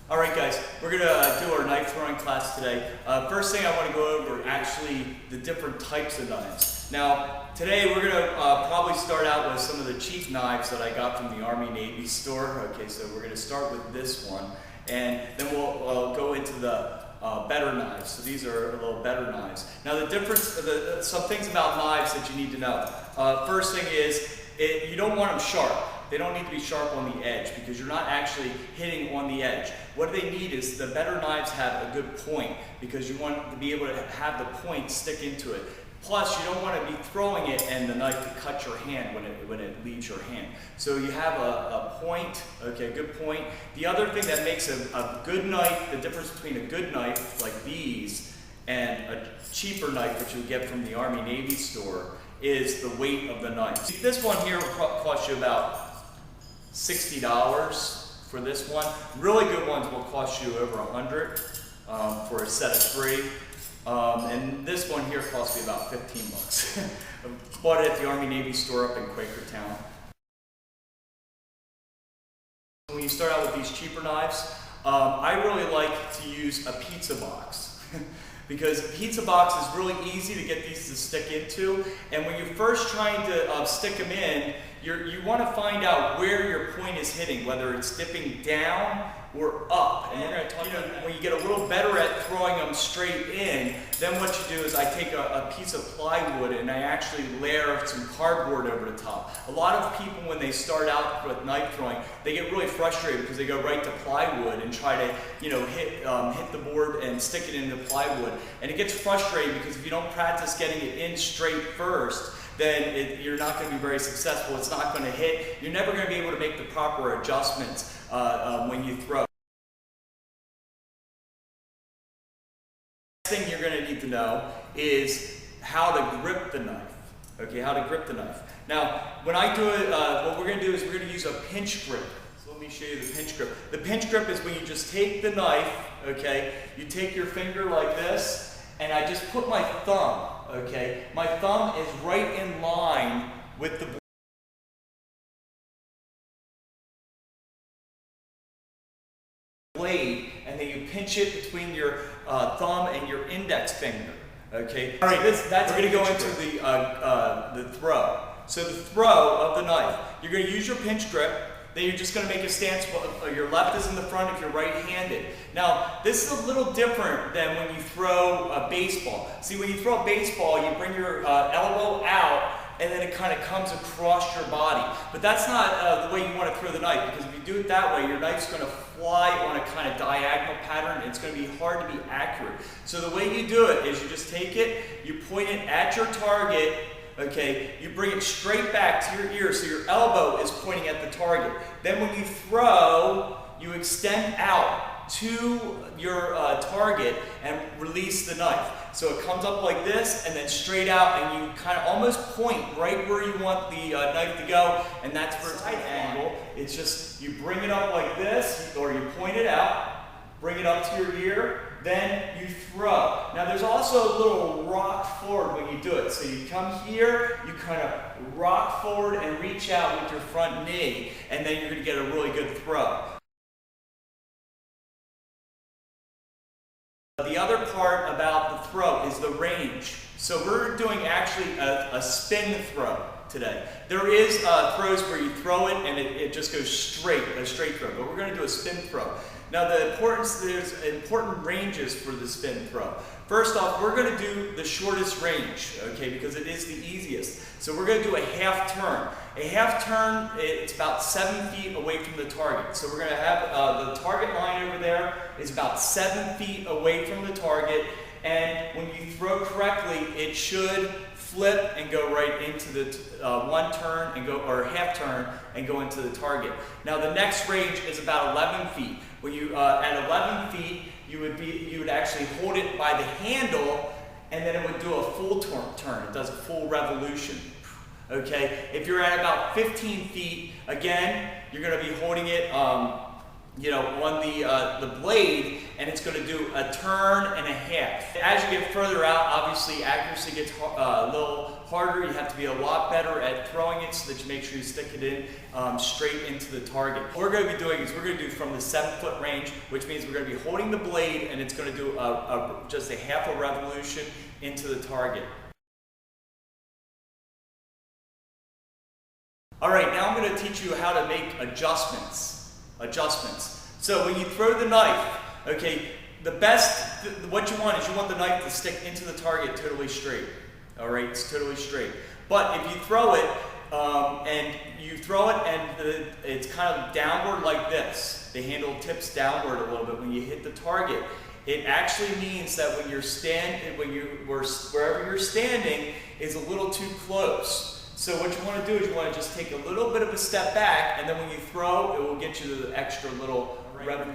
Alright guys, we're going to do our knife throwing class today. First thing I want to go over actually the different types of knives. Now today we're going to probably start out with some of the cheap knives that I got from the Army Navy store. Okay, so we're going to start with this one and then we'll go into the better knives. So these are a little better knives. Now the difference, some things about knives that you need to know. First thing is you don't want them sharp. They don't need to be sharp on the edge because you're not actually hitting on the edge. What they need is the better knives have a good point because you want to be able to have the point stick into it. Plus, you don't want to be throwing it and the knife to cut your hand when it leaves your hand. So you have a point, okay, a good point. The other thing that makes a good knife, the difference between a good knife like these and a cheaper knife that you get from the Army Navy store is the weight of the knife. See, this one here will cost you about $60 for this one. Really good ones will cost you over $100 for a set of 3. And this one here costs me about 15 bucks. I bought it at the Army Navy store up in Quakertown. When you start out with these cheaper knives, I really like to use a pizza box. Because a pizza box is really easy to get these to stick into, and when you're first trying to stick them in, you want to find out where your point is hitting, whether it's dipping down or up. And we're going to talk about when you get a little better at throwing them straight in, then what you do is I take a piece of plywood and I actually layer some cardboard over the top. A lot of people, when they start out with knife throwing, they get really frustrated because they go right to plywood and try to, hit the board and stick it into plywood. And it gets frustrating because if you don't practice getting it in straight first, then you're not going to be very successful. It's not going to hit. You're never going to be able to make the proper adjustments when you throw. The next thing you're going to need to know is how to grip the knife. Okay, how to grip the knife. Now, when I do it, what we're going to do is we're going to use a pinch grip. So let me show you the pinch grip. The pinch grip is when you just take the knife, okay, you take your finger like this, and I just put my thumb, okay? My thumb is right in line with the blade, and then you pinch it between your thumb and your index finger, okay? All right, we're going to go into the throw. So the throw of the knife, you're going to use your pinch grip. Then you're just going to make a stance. Your left is in the front if you're right-handed. Now, this is a little different than when you throw a baseball. See, when you throw a baseball, you bring your elbow out, and then it kind of comes across your body. But that's not the way you want to throw the knife, because if you do it that way, your knife's going to fly on a kind of diagonal pattern, and it's going to be hard to be accurate. So the way you do it is you just take it, you point it at your target, okay, you bring it straight back to your ear so your elbow is pointing at the target. Then when you throw, you extend out to your target and release the knife. So it comes up like this and then straight out, and you kind of almost point right where you want the knife to go, and that's for a tight angle. It's just you bring it up like this, or you point it out, bring it up to your ear, then you throw. Now there's also a little rock forward when you do it. So you come here, you kind of rock forward and reach out with your front knee, and then you're going to get a really good throw. The other part about the throw is the range. So we're doing actually a spin throw today. There is throws where you throw it and it just goes straight, a straight throw, but we're going to do a spin throw. Now there's important ranges for the spin throw. First off, we're going to do the shortest range, okay, because it is the easiest. So we're going to do a half turn. A half turn, it's about 7 feet away from the target. So we're going to have the target line over there is about 7 feet away from the target, and when you throw correctly, it should flip and go right into the one turn and go, or half turn and go into the target. Now the next range is about 11 feet. When you at 11 feet, you would actually hold it by the handle, and then it would do a full turn. It does a full revolution. Okay. If you're at about 15 feet, again, you're going to be holding it on the blade, and it's going to do a turn and a half. As you get further out, obviously accuracy gets a little harder. You have to be a lot better at throwing it so that you make sure you stick it in straight into the target. What we're going to be doing is we're going to do from the 7-foot range, which means we're going to be holding the blade, and it's going to do just a half a revolution into the target. All right, now I'm going to teach you how to make adjustments. So when you throw the knife, okay, what you want is you want the knife to stick into the target totally straight. All right, it's totally straight. But if you throw it and it's kind of downward like this, the handle tips downward a little bit when you hit the target, it actually means that when wherever you're standing is a little too close. So what you want to do is you want to just take a little bit of a step back, and then when you throw, it will get you the extra little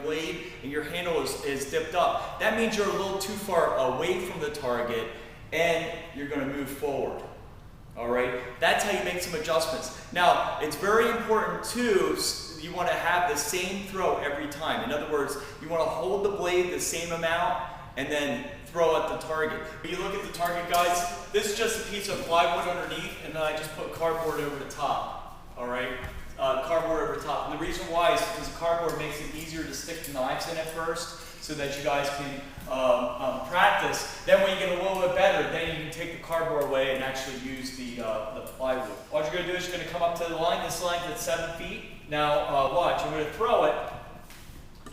blade, and your handle is dipped up. That means you're a little too far away from the target, and you're going to move forward. All right? That's how you make some adjustments. Now, it's very important too, you want to have the same throw every time. In other words, you want to hold the blade the same amount, and then throw at the target. When you look at the target, guys, this is just a piece of plywood underneath, and then I just put cardboard over the top. All right, cardboard over the top. And the reason why is because cardboard makes it easier to stick the knives in at first, so that you guys can practice. Then when you get a little bit better, then you can take the cardboard away and actually use the plywood. What you're going to do is you're going to come up to the line. This line's at 7 feet. Now watch. I'm going to throw it.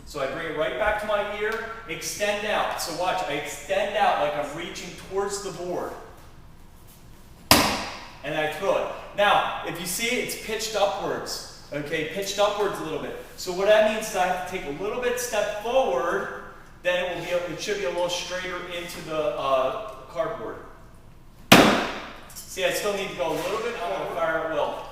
So I bring it right back to my ear, extend out. So watch, I extend out like I'm reaching towards the board. And I throw it. Now, if you see it, it's pitched upwards. Okay, pitched upwards a little bit. So what that means is I have to take a little bit step forward, then it should be a little straighter into the cardboard. See, I still need to go a little bit. I'm going to fire at will.